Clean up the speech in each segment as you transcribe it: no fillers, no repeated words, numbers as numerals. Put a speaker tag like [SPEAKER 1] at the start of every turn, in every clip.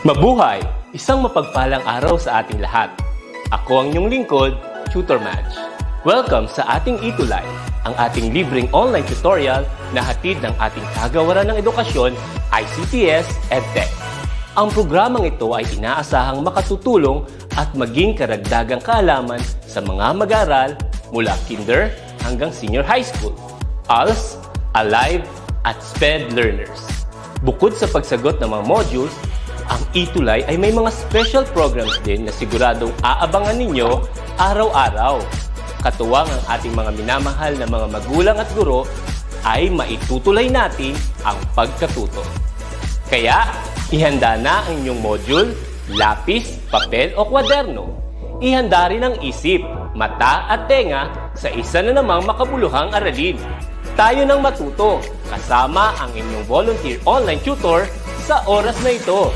[SPEAKER 1] Mabuhay! Isang mapagpalang araw sa ating lahat. Ako ang inyong lingkod, Tutor Madge. Welcome sa ating ETUlay, ang ating libreng online tutorial na hatid ng ating kagawaran ng edukasyon, ICTS EdTech. Ang programang ito ay inaasahang makatutulong at maging karagdagang kaalaman sa mga mag-aaral mula kinder hanggang senior high school, ALS, Alive, at SPED learners. Bukod sa pagsagot ng mga modules, ang ETUlay ay may mga special programs din na siguradong aabangan ninyo araw-araw. Katuwang ang ating mga minamahal na mga magulang at guro ay maitutulay natin ang pagkatuto. Kaya, ihanda na ang inyong module, lapis, papel o kwaderno. Ihanda rin ang isip, mata at tenga sa isa na namang makabuluhang aralin. Tayo nang matuto kasama ang inyong volunteer online tutor sa oras na ito.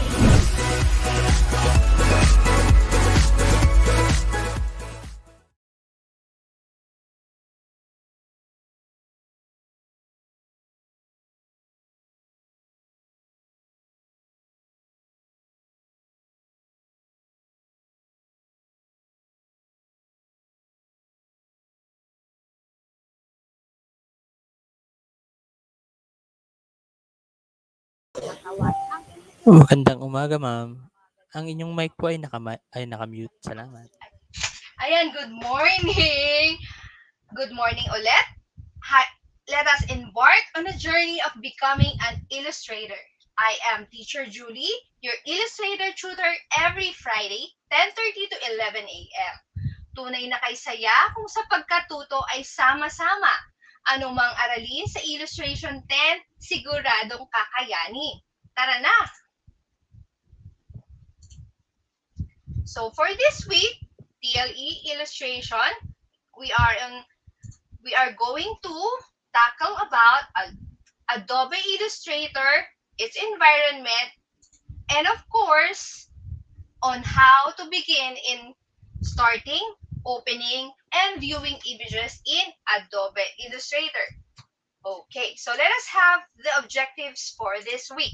[SPEAKER 2] Magandang umaga, ma'am. Ang inyong mic po ay naka-mute. Salamat.
[SPEAKER 3] Ayan, good morning! Good morning ulit. Let us embark on a journey of becoming an illustrator. I am Teacher Julie, your illustrator tutor every Friday, 10:30 to 11 a.m. Tunay na kay saya kung sa pagkatuto ay sama-sama. Anumang aralin sa Illustration 10, siguradong kakayanin. Tara na! So for this week, TLE illustration, we are going to tackle about Adobe Illustrator, its environment, and of course, on how to begin in starting, opening, and viewing images in Adobe Illustrator. Okay, so let us have the objectives for this week.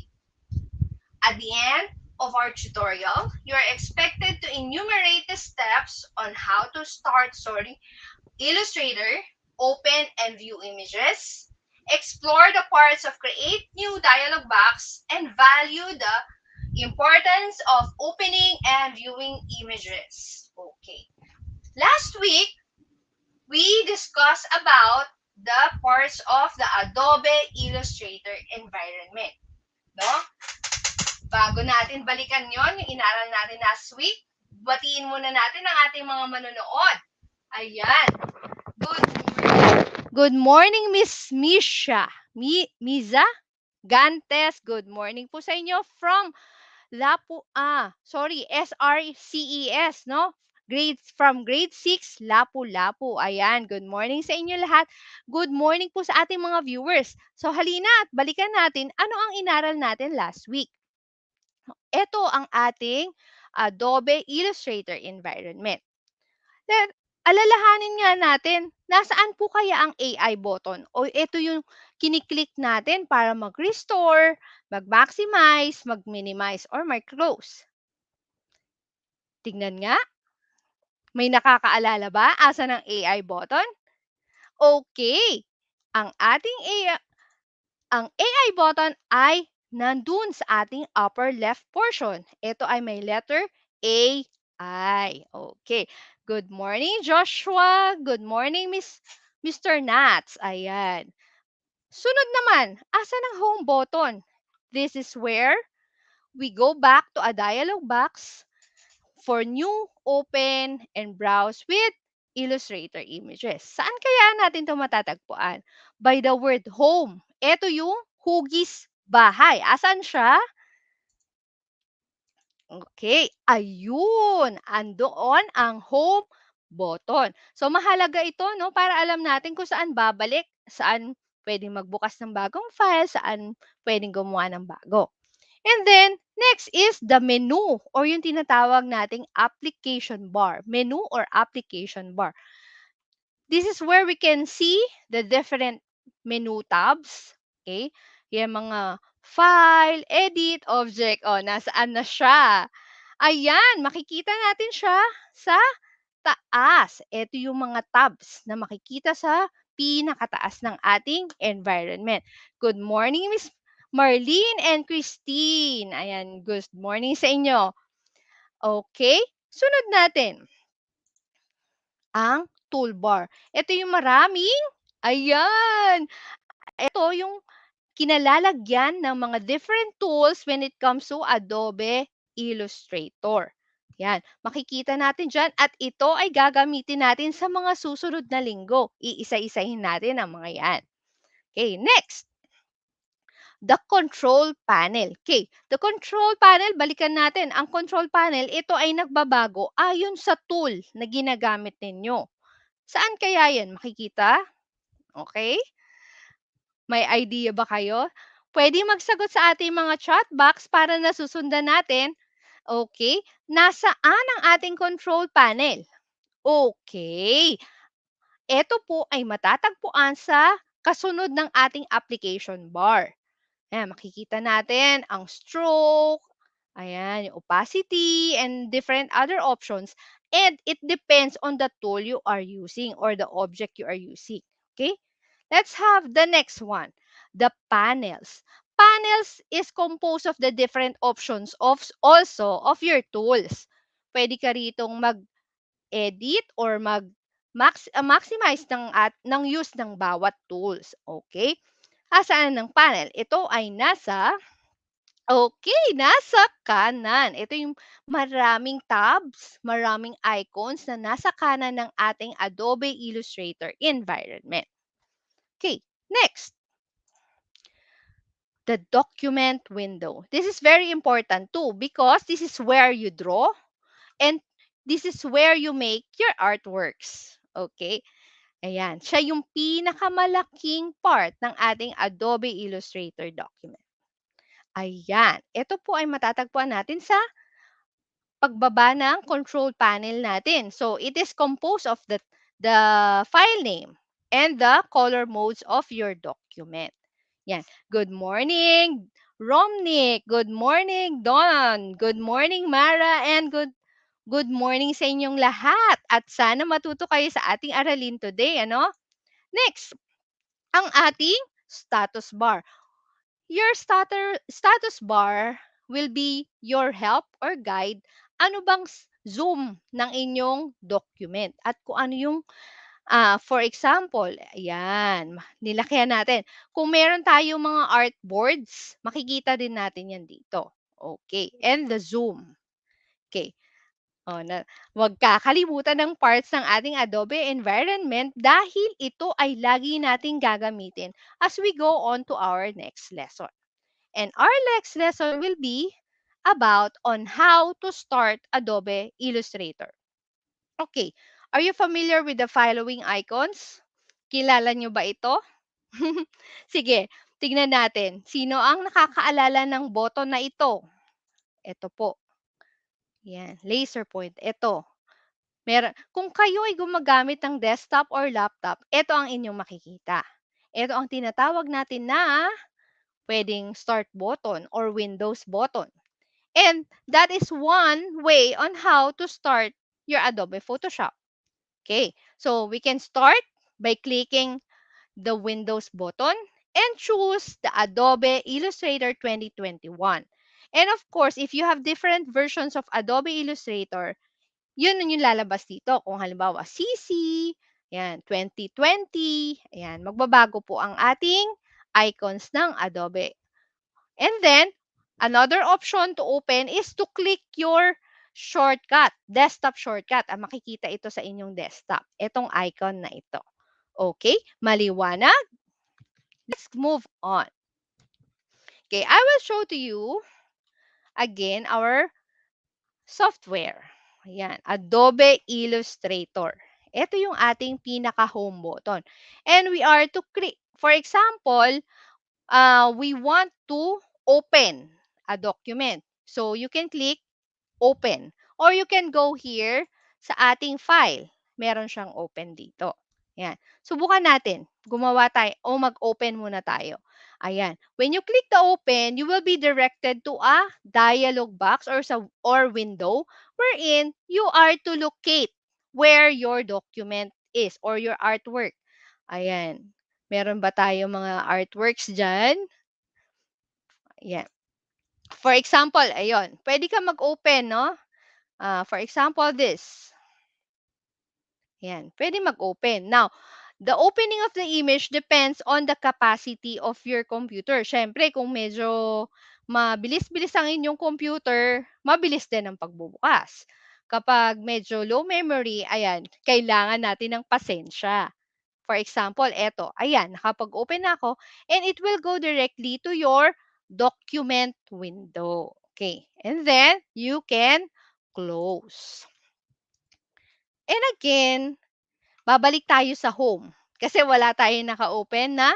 [SPEAKER 3] At the end of our tutorial, you are expected to enumerate the steps on how to start Illustrator, open and view images, explore the parts of create new dialog box, and value the importance of opening and viewing images. Okay. Last week, we discussed about the parts of the Adobe Illustrator environment. No? Bago natin balikan yon, yung inaral natin last week, batiin muna natin ang ating mga manonood. Ayan. Good morning, Miss Misha. Miza Gantes, good morning po sa inyo from SRCES, no? From grade 6, Lapu-Lapu. Ayan, good morning sa inyo lahat. Good morning po sa ating mga viewers. So halina at balikan natin ano ang inaral natin last week. Ito ang ating Adobe Illustrator environment. Then, alalahanin nga natin, nasaan po kaya ang AI button? O ito yung kiniklik natin para mag-restore, mag-maximize, mag-minimize, or mag-close. Tingnan nga. May nakakaalala ba? Asan ang AI button? Okay. Ang AI button ay nandun sa ating upper left portion. Ito ay may letter AI. Okay. Good morning, Joshua. Good morning, Mr. Nats. Ayan. Sunod naman, asan ang home button? This is where we go back to a dialog box for new, open, and browse with Illustrator images. Saan kaya natin ito matatagpuan? By the word home. Ito yung hugis bahay. Asan siya? Okay. Ayun. Andoon ang home button. So, mahalaga ito, no? Para alam natin kung saan babalik, saan pwedeng magbukas ng bagong file, saan pwedeng gumawa ng bago. And then, next is the menu or yung tinatawag nating application bar. Menu or application bar. This is where we can see the different menu tabs. Okay? Yung mga file, edit, object. O, nasaan na siya? Ayan, makikita natin siya sa taas. Ito yung mga tabs na makikita sa pinakataas ng ating environment. Good morning, Miss Marlene and Christine. Ayan, good morning sa inyo. Okay, sunod natin ang toolbar. Ito yung maraming, ayan, ito yung kinalalagyan ng mga different tools when it comes to Adobe Illustrator. Yan, makikita natin dyan at ito ay gagamitin natin sa mga susunod na linggo. Iisa-isahin natin ang mga yan. Okay, next. The control panel. Okay, the control panel, balikan natin. Ang control panel, ito ay nagbabago ayon sa tool na ginagamit ninyo. Saan kaya yan makikita? Okay? May idea ba kayo? Pwede magsagot sa ating mga chat box para nasusundan natin. Okay, nasaan ang ating control panel? Okay, ito po ay matatagpuan sa kasunod ng ating application bar. Ayan, makikita natin ang stroke, ayan, yung opacity, and different other options. And it depends on the tool you are using or the object you are using. Okay? Let's have the next one, the panels. Panels is composed of the different options of also of your tools. Pwede ka ritong mag-edit or maximize ng use ng bawat tools. Okay? Asaan ng panel? Ito ay nasa kanan. Ito yung maraming tabs, maraming icons na nasa kanan ng ating Adobe Illustrator environment. Okay, next. The document window. This is very important too because this is where you draw and this is where you make your artworks. Okay? Ayan, siya yung pinakamalaking part ng ating Adobe Illustrator document. Ayan, ito po ay matatagpuan natin sa pagbaba ng control panel natin. So, it is composed of the file name and the color modes of your document. Yan. Good morning, Romnick. Good morning, Don. Good morning, Mara. And good morning sa inyong lahat. At sana matuto kayo sa ating aralin today. Ano? Next, ang ating status bar. Your status bar will be your help or guide. Ano bang zoom ng inyong document? At kung ano yung, for example, ayan, nilakihan natin. Kung meron tayong mga artboards, makikita din natin yan dito. Okay. And the zoom. Okay. Huwag kakalimutan ng parts ng ating Adobe environment dahil ito ay lagi nating gagamitin as we go on to our next lesson. And our next lesson will be about on how to start Adobe Illustrator. Okay, are you familiar with the following icons? Kilala nyo ba ito? Sige, tignan natin. Sino ang nakakaalala ng button na ito? Ito po. Yan, laser point. Ito. Kung kayo ay gumagamit ng desktop or laptop, ito ang inyong makikita. Ito ang tinatawag natin na pwedeng start button or Windows button. And that is one way on how to start your Adobe Photoshop. Okay, so we can start by clicking the Windows button and choose the Adobe Illustrator 2021. And of course, if you have different versions of Adobe Illustrator, yun yung lalabas dito. Kung halimbawa CC, ayan, 2020, ayan, magbabago po ang ating icons ng Adobe. And then, another option to open is to click your shortcut, desktop shortcut. Makikita ito sa inyong desktop. Itong icon na ito. Okay, maliwanag? Let's move on. Okay, I will show to you again our software. Ayan, Adobe Illustrator. Ito yung ating pinaka-home button. And we are to click. For example, we want to open a document. So, you can click open. Or you can go here sa ating file. Meron siyang open dito. Ayan. Subukan natin. Gumawa tayo o mag-open muna tayo.
[SPEAKER 4] Ayan. When you click the open, you will be directed to a dialog box or window wherein you are to locate where your document is or your artwork. Ayan. Meron ba tayo mga artworks dyan? Ayan. For example, ayun, pwede ka mag-open, no? For example, this. Ayan, pwede mag-open. Now, the opening of the image depends on the capacity of your computer. Siyempre, kung medyo mabilis-bilis ang inyong computer, mabilis din ang pagbubukas. Kapag medyo low memory, ayan, kailangan natin ng pasensya. For example, eto, ayan, nakapag-open na ako, and it will go directly to your document window. Okay, and then you can close. And again, babalik tayo sa home kasi wala tayong naka-open na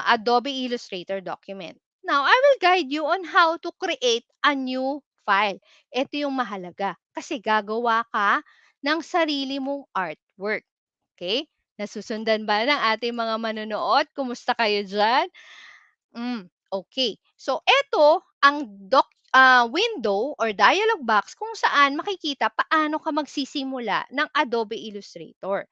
[SPEAKER 4] Adobe Illustrator document. Now, I will guide you on how to create a new file. Ito yung mahalaga kasi gagawa ka ng sarili mong artwork. Okay? Nasusundan ba ng ating mga manonood? Kumusta kayo dyan? Okay. So, ito ang window or dialog box kung saan makikita paano ka magsisimula ng Adobe Illustrator.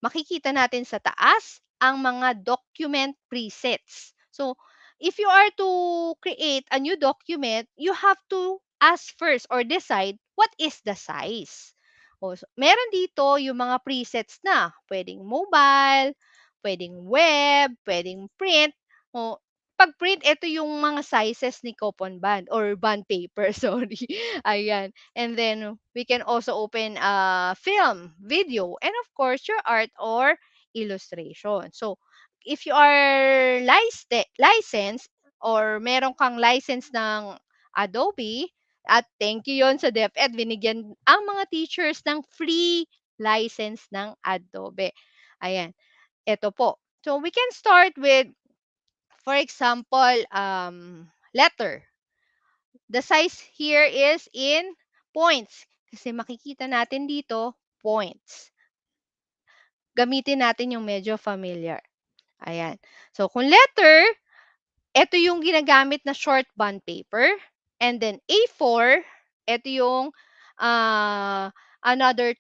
[SPEAKER 4] Makikita natin sa taas ang mga document presets. So, if you are to create a new document, you have to ask first or decide what is the size. Meron dito yung mga presets na pwedeng mobile, pwedeng web, pwedeng print. O, pag print, ito yung mga sizes ni coupon band or bond paper, sorry. Ayan. And then, we can also open film, video, and of course, your art or illustration. So, if you are licensed or meron kang license ng Adobe, at thank you yon sa DepEd, binigyan ang mga teachers ng free license ng Adobe. Ayan. Ito po. So, we can start with, for example, letter. The size here is in points. Kasi makikita natin dito, points. Gamitin natin yung medyo familiar. Ayan. So, kung letter, ito yung ginagamit na short bond paper. And then, A4, ito yung another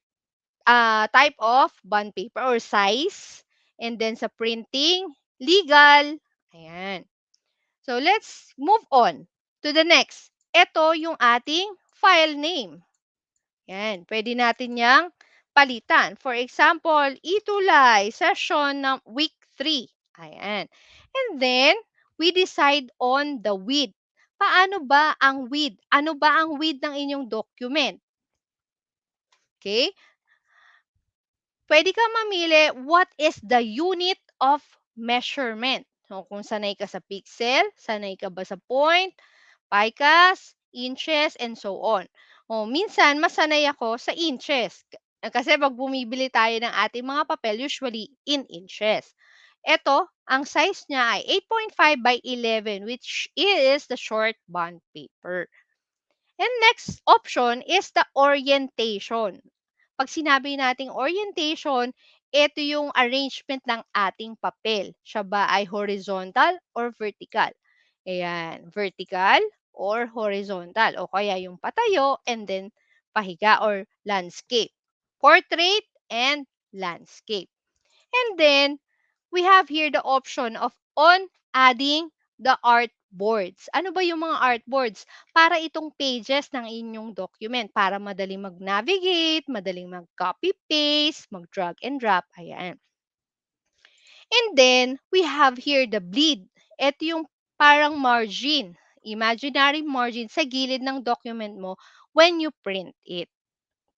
[SPEAKER 4] type of bond paper or size. And then, sa printing, legal. Ayan. So, let's move on to the next. Ito yung ating file name. Yan. Pwede natin yang palitan. For example, ETUlay, session ng week 3. Ayan. And then, we decide on the width. Paano ba ang width? Ano ba ang width ng inyong document? Okay? Pwede ka mamili what is the unit of measurement. So, kung sanay ka sa pixel, sanay ka ba sa point, picas, inches, and so on. Minsan, masanay ako sa inches. Kasi pag bumibili tayo ng ating mga papel, usually in inches. Ito, ang size niya ay 8.5 by 11, which is the short bond paper. And next option is the orientation. Pag sinabi nating orientation, ito yung arrangement ng ating papel. Siya ba ay horizontal or vertical? Ayan, vertical or horizontal. O kaya yung patayo and then pahiga or landscape. Portrait and landscape. And then, we have here the option of on adding the artboards. Ano ba yung mga artboards? Para itong pages ng inyong document. Para madaling mag-navigate, madaling mag-copy-paste, mag-drag and drop. Ayan. And then, we have here the bleed. Ito yung parang margin. Imaginary margin sa gilid ng document mo when you print it.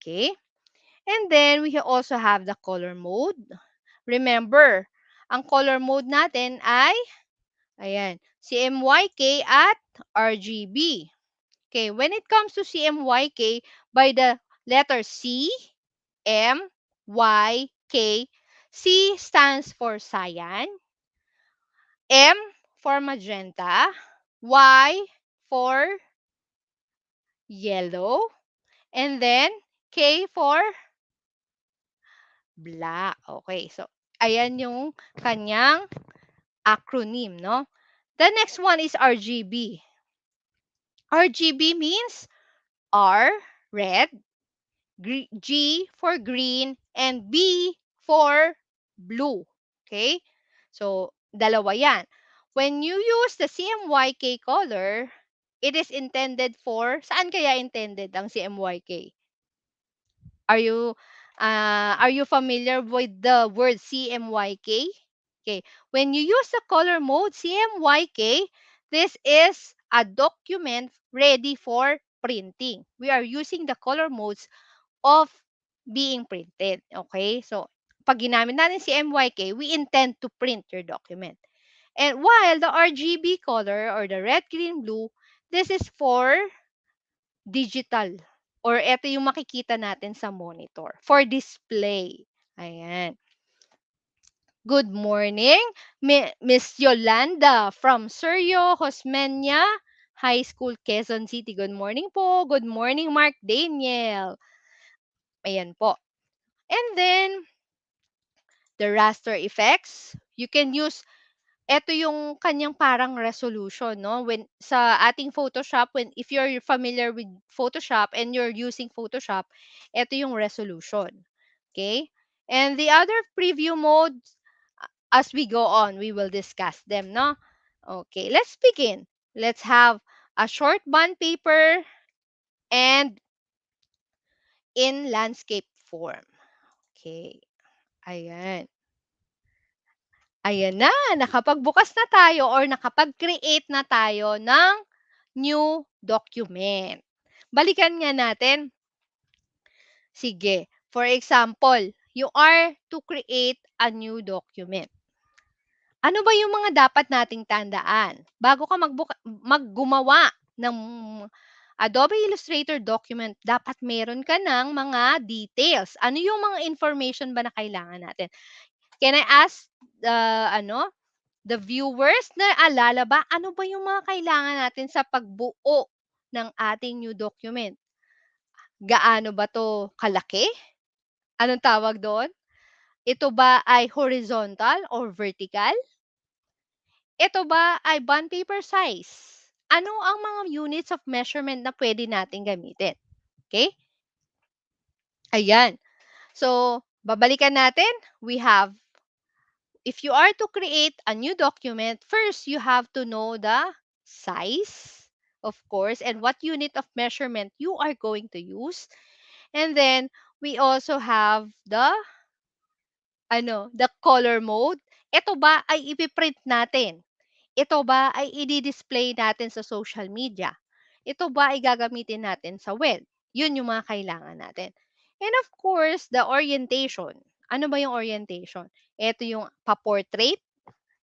[SPEAKER 4] Okay? And then, we also have the color mode. Remember, ang color mode natin ay, ayan, CMYK at RGB. Okay, when it comes to CMYK, by the letter C, M, Y, K, C stands for cyan, M for magenta, Y for yellow, and then K for black. Okay, so ayan yung kanyang acronym, no? The next one is RGB. RGB means R, red, G for green, and B for blue. Okay? So, dalawa yan. When you use the CMYK color, it is intended for, saan kaya intended ang CMYK? Are you familiar with the word CMYK? Okay. When you use the color mode CMYK, this is a document ready for printing. We are using the color modes of being printed. Okay? So, pag ginamit natin si MYK, we intend to print your document. And while the RGB color or the red, green, blue, this is for digital. Or ito yung makikita natin sa monitor. For display. Ayan. Good morning, Miss Yolanda from Suryo, Josmeña High School, Quezon City. Good morning po. Good morning, Mark Daniel. Ayan po. And then, the raster effects, you can use, eto yung kanyang parang resolution, no? When sa ating Photoshop, if you're familiar with Photoshop and you're using Photoshop, eto yung resolution. Okay? And the other preview modes, as we go on, we will discuss them, no? Okay, let's begin. Let's have a short bond paper and in landscape form. Okay. Ayan. Ayan na, nakapagbukas na tayo or nakapag-create na tayo ng new document. Balikan nga natin. Sige, for example, you are to create a new document. Ano ba yung mga dapat nating tandaan bago ka maggumawa ng Adobe Illustrator document? Dapat meron ka ng mga details. Ano yung mga information ba na kailangan natin? Can I ask the viewers na alala ba ano ba yung mga kailangan natin sa pagbuo ng ating new document? Gaano ba 'to kalaki? Anong tawag doon? Ito ba ay horizontal or vertical? Ito ba ay bond paper size? Ano ang mga units of measurement na pwede nating gamitin? Okay? Ayan. So, babalikan natin. We have, if you are to create a new document, first you have to know the size, of course, and what unit of measurement you are going to use. And then, we also have the color mode. Ito ba ay ipiprint natin? Ito ba ay i-display natin sa social media? Ito ba ay gagamitin natin sa web? Yun yung mga kailangan natin. And of course, the orientation. Ano ba yung orientation? Ito yung pa-portrait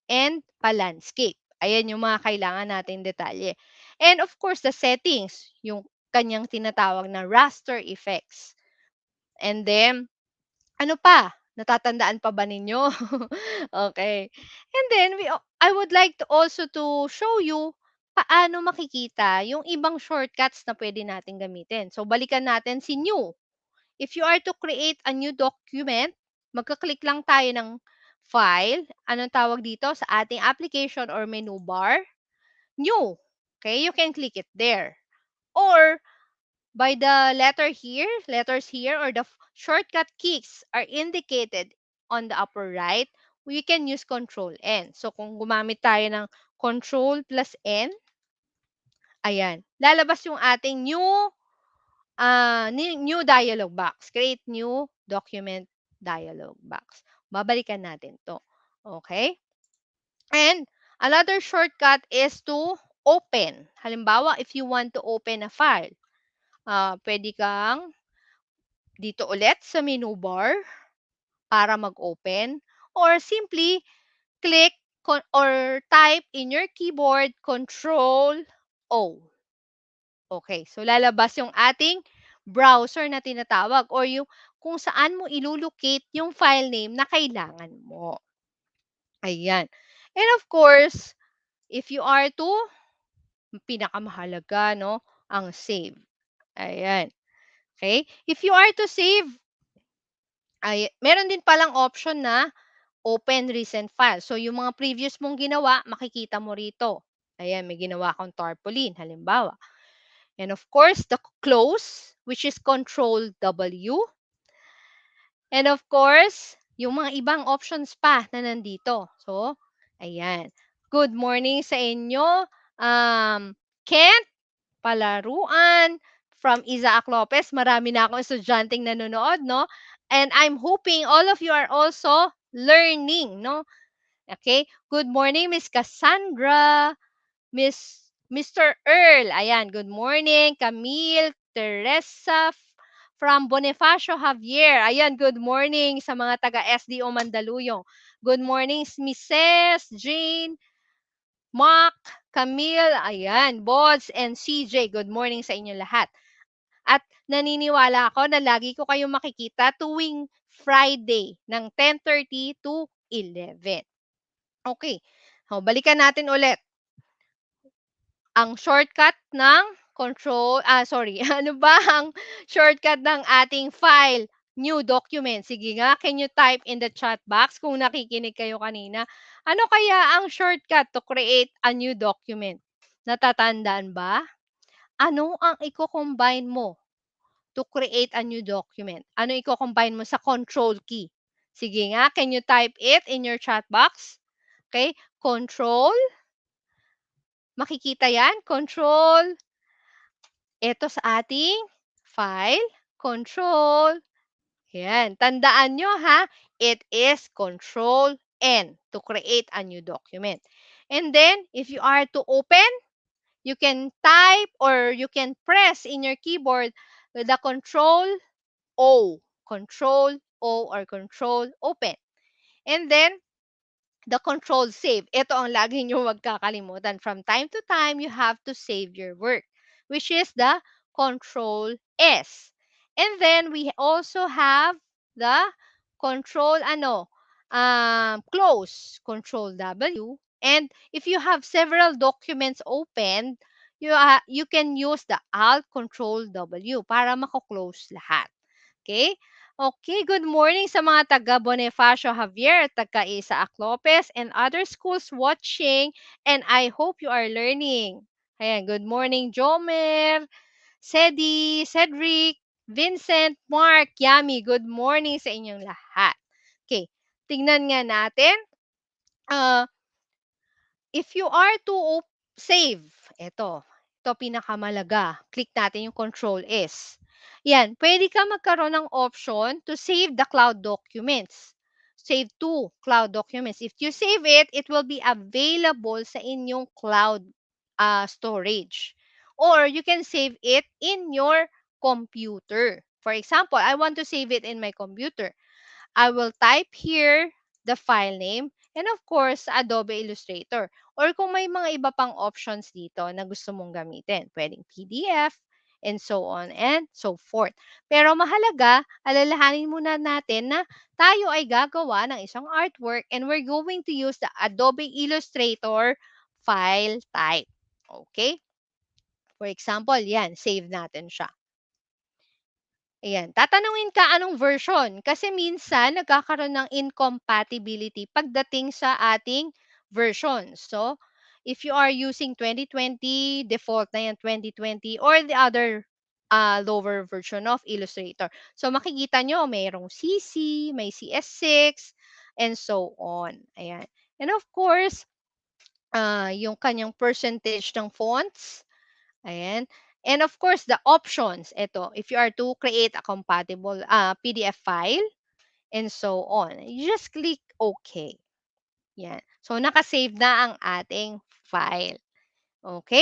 [SPEAKER 4] and pa-landscape. Ayan yung mga kailangan nating detalye. And of course, the settings, yung kanyang tinatawag na raster effects. And then, ano pa? Natatandaan pa ba ninyo? Okay. And then I would like to also to show you paano makikita yung ibang shortcuts na pwede nating gamitin. So, balikan natin si new. If you are to create a new document, magka-click lang tayo ng file. Anong tawag dito? Sa ating application or menu bar, new. Okay, you can click it there. Or by the letters here, or the shortcut keys are indicated on the upper right, we can use Control N. So, kung gumamit tayo ng Control plus N, ayan, lalabas yung ating new dialog box. Create new document dialog box. Babalikan natin to. Okay? And another shortcut is to open. Halimbawa, if you want to open a file, pwede kang dito ulit sa menu bar para mag-open, or simply click or type in your keyboard Control O. Okay, so lalabas yung ating browser na tinatawag or yung kung saan mo ilulocate yung file name na kailangan mo. Ayan. And of course, if you are to, pinakamahalaga, no, ang save. Ayan. Okay? If you are to save, ay meron din palang option na open recent file. So, yung mga previous mong ginawa, makikita mo rito. Ayan, may ginawa kang tarpaulin, halimbawa. And of course, the close, which is Control W. And of course, yung mga ibang options pa na nandito. So, ayan. Good morning sa inyo. Kent, Palaruan, from Isaac Lopez. Marami na akong estudyanteng nanonood, no? And I'm hoping all of you are also learning, no? Okay? Good morning, Miss Cassandra, Mr. Earl. Ayan, good morning. Camille, Teresa, from Bonifacio Javier. Ayan, good morning sa mga taga-SDO Mandaluyong. Good morning, Mrs. Jane, Mark, Camille, ayan, Bods, and CJ. Good morning sa inyo lahat. At naniniwala ako na lagi ko kayong makikita tuwing Friday ng 10:30 to 11. Okay. So, balikan natin ulit. Ang shortcut ng ano ba ang shortcut ng ating file? New document. Sige nga, can you type in the chat box kung nakikinig kayo kanina? Ano kaya ang shortcut to create a new document? Natatandaan ba? Ano ang i-combine mo to create a new document? Ano i-combine mo sa control key? Sige nga, can you type it in your chat box? Okay, control. Makikita yan, control. Ito sa ating file, control. Yan, tandaan nyo ha, it is control N to create a new document. And then, if you are to open, you can type or you can press in your keyboard the control O or control open. And then, the control save. Ito ang lagi nyo wag kakalimutan. From time to time, you have to save your work, which is the control S. And then, we also have the control, close, control W. And if you have several documents open, you can use the Alt Control W para mako-close lahat. Okay? Okay, good morning sa mga taga Bonifacio Javier, taga Isaac Lopez, and other schools watching, and I hope you are learning. Ayan, good morning, Jomer, Sedi, Cedric, Vincent, Mark, Yami, good morning sa inyong lahat. Okay, tingnan nga natin. If you are to save, ito pinakamalaga. Click natin yung Control S. Yan, pwede ka magkaroon ng option to save the cloud documents. Save to cloud documents. If you save it, it will be available sa inyong cloud storage. Or you can save it in your computer. For example, I want to save it in my computer. I will type here the file name and of course, Adobe Illustrator. Or kung may mga iba pang options dito na gusto mong gamitin, pwedeng PDF and so on and so forth. Pero mahalaga, alalahanin muna natin na tayo ay gagawa ng isang artwork and we're going to use the Adobe Illustrator file type. Okay? For example, yan, save natin siya. Ayan, tatanungin ka anong version kasi minsan nagkakaroon ng incompatibility pagdating sa ating version. So, if you are using 2020, default na yan 2020 or the other lower version of Illustrator. So, makikita nyo mayroong CC, may CS6, and so on. Ayan. And of course, yung kanyang percentage ng fonts. Ayan. And of course, the options. Ito, if you are to create a compatible PDF file and so on. You just click OK. Yan. So, nakasave na ang ating file. Okay?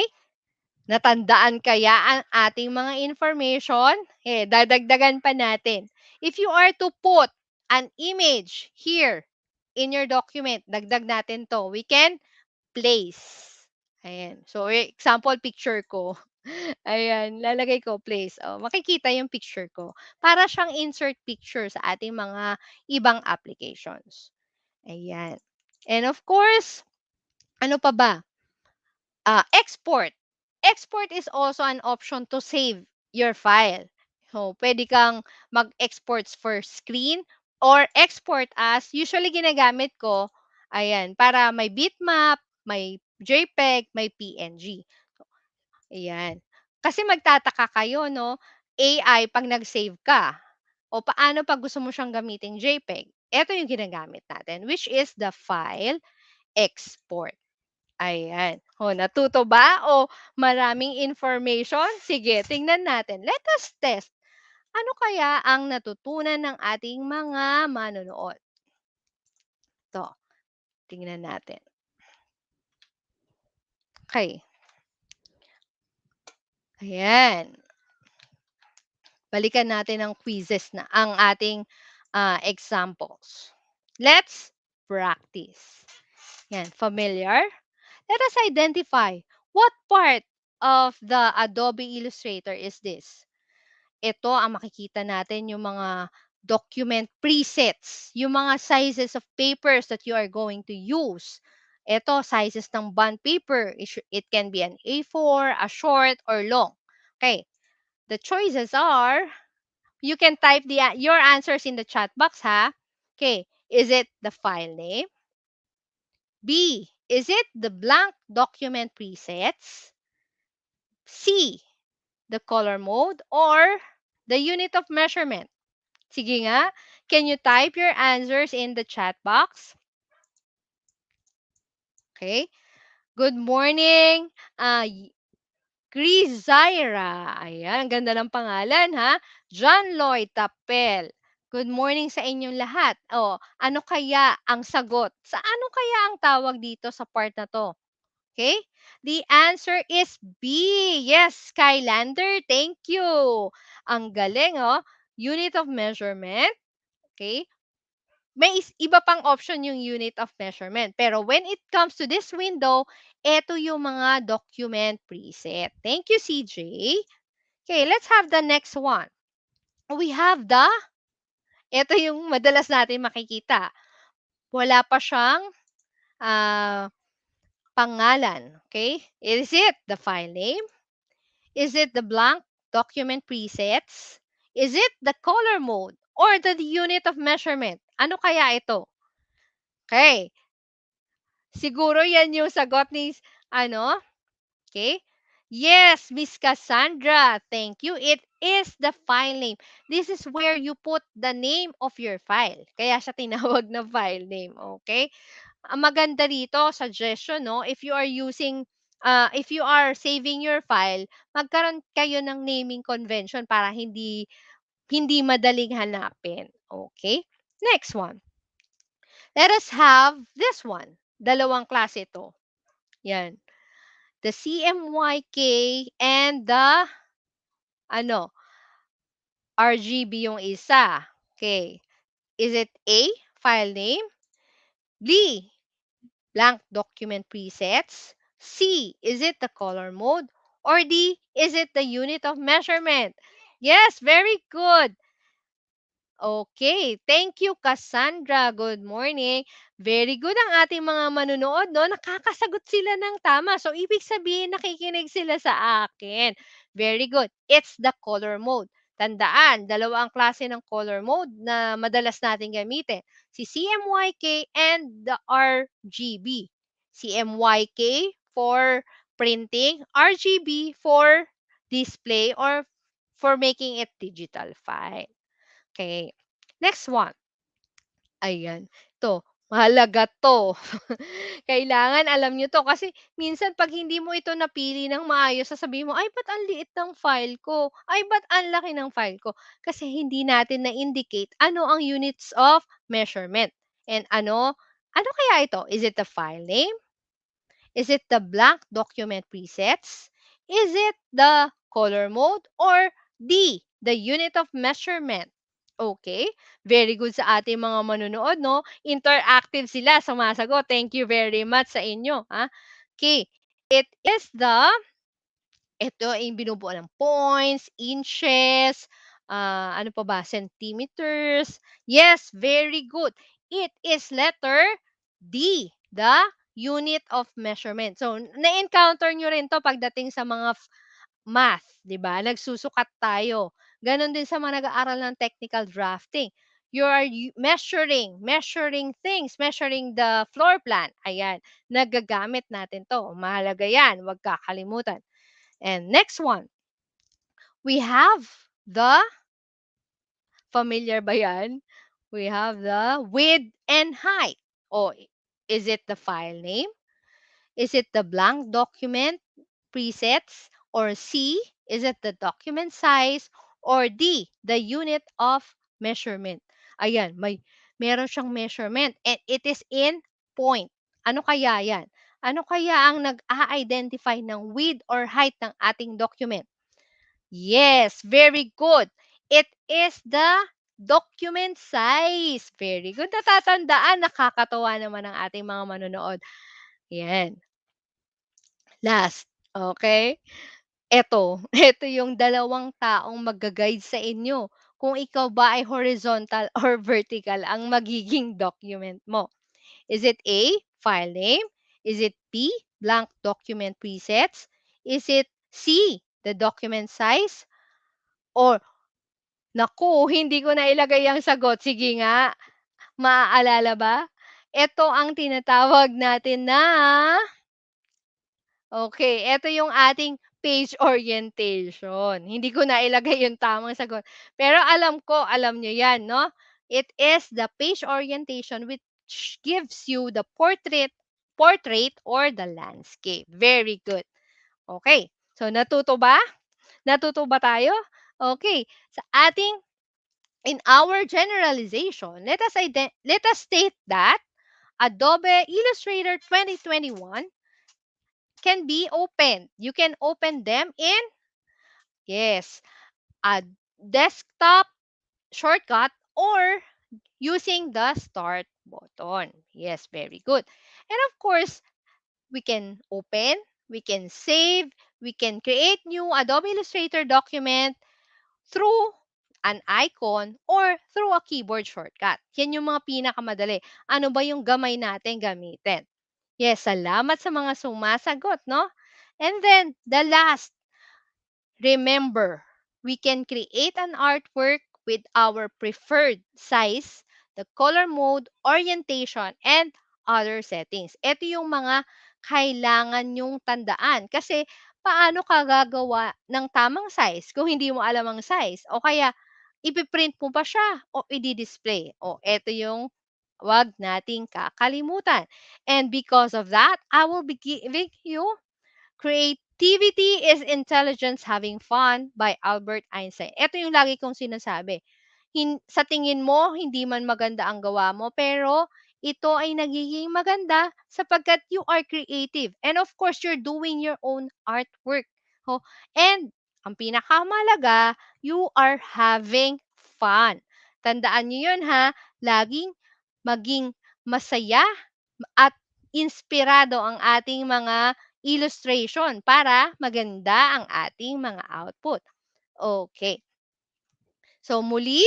[SPEAKER 4] Natandaan kaya ang ating mga information? Dadagdagan pa natin. If you are to put an image here in your document, dagdag natin to. We can place. Ayan. So, example, picture ko. Ayan, lalagay ko place. Oh, makikita yung picture ko. Para siyang insert picture sa ating mga ibang applications. Ayan. And of course, ano pa ba? Export. Export is also an option to save your file. So, pwede kang mag-export for screen or export as, usually ginagamit ko, ayan, para may bitmap, may JPEG, may PNG. Ayan. Kasi magtataka kayo, no? AI, pag nag-save ka, o paano pag gusto mo siyang gamitin JPEG? Ito yung ginagamit natin, which is the file export. Ayan. O, natuto ba? O maraming information? Sige, tingnan natin. Let us test. Ano kaya ang natutunan ng ating mga manonood? Ito, tingnan natin. Okay. Ayan. Balikan natin ang quizzes na ang ating examples. Let's practice. Yan, familiar? Let us identify what part of the Adobe Illustrator is this. Ito ang makikita natin yung mga document presets, yung mga sizes of papers that you are going to use. Ito, sizes ng bond paper. It can be an A4, a short, or long. Okay. The choices are, you can type your answers in the chat box, ha? Okay. Is it the file name? B, is it the blank document presets? C, the color mode, or the unit of measurement? Sige nga, can you type your answers in the chat box? Okay. Good morning, Chris Zaira. Ayan, ang ganda ng pangalan, ha? John Lloyd Tapel. Good morning sa inyong lahat. Oh, ano kaya ang sagot? Sa ano kaya ang tawag dito sa part na to? Okay? The answer is B. Yes, Skylander, thank you. Ang galing, oh. Unit of measurement. Okay? May iba pang option yung unit of measurement. Pero when it comes to this window, eto yung mga document preset. Thank you, CJ. Okay, let's have the next one. We have eto yung madalas natin makikita. Wala pa siyang pangalan. Okay? Is it the file name? Is it the blank document presets? Is it the color mode? Or the unit of measurement? Ano kaya ito? Okay. Siguro yan yung sagot ni, okay? Yes, Miss Cassandra. Thank you. It is the file name. This is where you put the name of your file. Kaya siya tinawag na file name. Okay? Ang maganda dito, suggestion, no? If you are saving your file, magkaroon kayo ng naming convention para hindi madaling hanapin. Okay? Next one. Let us have this one. Dalawang klase ito. Yan. The CMYK and the RGB yung isa. Okay. Is it A, file name? B, blank document presets? C, is it the color mode? Or D, is it the unit of measurement? Yes, very good. Okay. Thank you, Cassandra. Good morning. Very good ang ating mga manunood, no? Nakakasagot sila ng tama. So, ibig sabihin, nakikinig sila sa akin. Very good. It's the color mode. Tandaan, dalawa ang klase ng color mode na madalas natin gamitin. Si CMYK and the RGB. CMYK for printing, RGB for display or for making it digital file. Okay. Next one. Ayan. Ito, mahalaga 'to. Kailangan alam niyo 'to kasi minsan 'pag hindi mo ito napili ng maayos, sasabihin mo, "Ay, ba't ang liit ng file ko? Ay, ba't ang laki ng file ko?" Kasi hindi natin na-indicate ano ang units of measurement. And ano kaya ito? Is it the file name? Is it the blank document presets? Is it the color mode? Or D, the unit of measurement? Okay. Very good sa ating mga manunood, no? Interactive sila, sumasagot. Thank you very much sa inyo. Ha? Okay. It is ito ay binubuo ng points, inches, ano pa ba, centimeters. Yes, very good. It is letter D, the unit of measurement. So, na-encounter nyo rin to pagdating sa mga math, di ba? Nagsusukat tayo. Ganon din sa mga nag-aaral ng technical drafting. You are measuring things, measuring the floor plan. Ayan, nagagamit natin to. Mahalaga yan, huwag kakalimutan. And next one, we have the, familiar ba yan? We have the width and height. O, is it the file name? Is it the blank document presets? Or C, is it the document size? Or D, the unit of measurement? Ayan, meron siyang measurement and it is in point. Ano kaya yan? Ano kaya ang nag-a-identify ng width or height ng ating document? Yes, very good. It is the document size. Very good. Natatandaan, nakakatawa naman ang ating mga manonood. Yan. Last, okay? Ito yung dalawang taong mag-guide sa inyo kung ikaw ba ay horizontal or vertical ang magiging document mo. Is it A, file name? Is it B, blank document presets? Is it C, the document size? Or, naku, hindi ko na ilagay ang sagot. Sige nga, maaalala ba? Ito ang tinatawag natin na, okay, ito yung ating page orientation. Hindi ko na ilagay yung tamang sagot. Pero alam ko, alam nyo yan, no? It is the page orientation which gives you the portrait or the landscape. Very good. Okay. So, natuto ba? Natuto ba tayo? Okay. In our generalization, let us state that Adobe Illustrator 2021 can be opened. You can open them in, yes, a desktop shortcut or using the start button. Yes, very good. And of course, we can open, we can save, we can create new Adobe Illustrator document through an icon or through a keyboard shortcut. Yan yung mga pinakamadali. Ano ba yung gamay natin gamitin? Yes, salamat sa mga sumasagot, no? And then, the last, remember, we can create an artwork with our preferred size, the color mode, orientation, and other settings. Ito yung mga kailangan nyong tandaan. Kasi, paano ka gagawa ng tamang size kung hindi mo alam ang size? O kaya, ipiprint mo pa siya o i-display? O, ito yung wag nating kakalimutan. And because of that, I will be giving you Creativity is Intelligence Having Fun by Albert Einstein. Ito yung lagi kong sinasabi. Sa tingin mo, hindi man maganda ang gawa mo, pero ito ay nagiging maganda sapagkat you are creative. And of course, you're doing your own artwork. And ang pinakamalaga, you are having fun. Tandaan nyo yun ha, laging maging masaya at inspirado ang ating mga illustration para maganda ang ating mga output. Okay. So muli,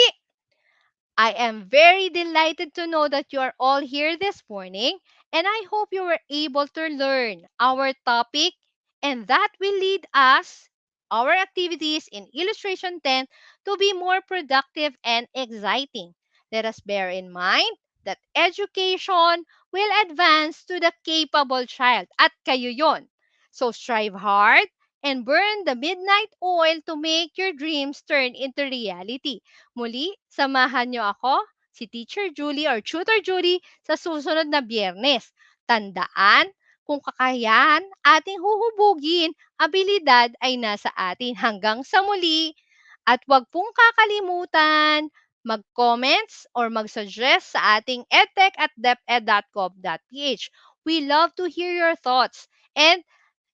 [SPEAKER 4] I am very delighted to know that you are all here this morning and I hope you were able to learn our topic and that will lead us, our activities in Illustration 10 to be more productive and exciting. Let us bear in mind that education will advance to the capable child at kayo yon. So strive hard and burn the midnight oil to make your dreams turn into reality. Muli, samahan niyo ako, si Teacher Julie or Tutor Julie sa susunod na Biyernes. Tandaan, kung kakayahan ating huhubugin, abilidad ay nasa atin hanggang sa muli. At huwag pong kakalimutan, mag-comments or mag-suggest sa ating edtech@deped.gov.ph. We love to hear your thoughts and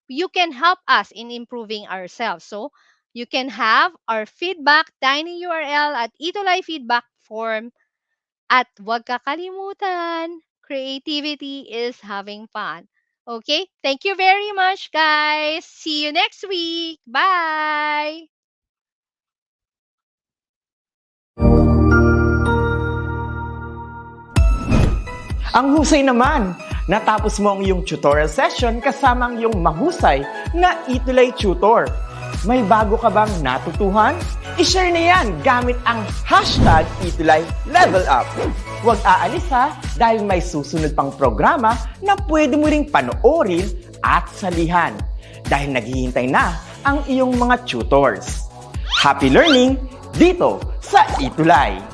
[SPEAKER 4] you can help us in improving ourselves. So, you can have our feedback tiny URL at ETUlay feedback form. At huwag kakalimutan, creativity is having fun. Okay? Thank you very much, guys. See you next week. Bye!
[SPEAKER 5] Ang husay naman! Natapos mo ang iyong tutorial session kasama ang iyong mahusay na ETUlay tutor. May bago ka bang natutuhan? I-share na yan gamit ang hashtag ETUlay Level Up. Huwag aalis ha, dahil may susunod pang programa na pwede mo ring panoorin at salihan. Dahil naghihintay na ang iyong mga tutors. Happy learning dito sa ETUlay!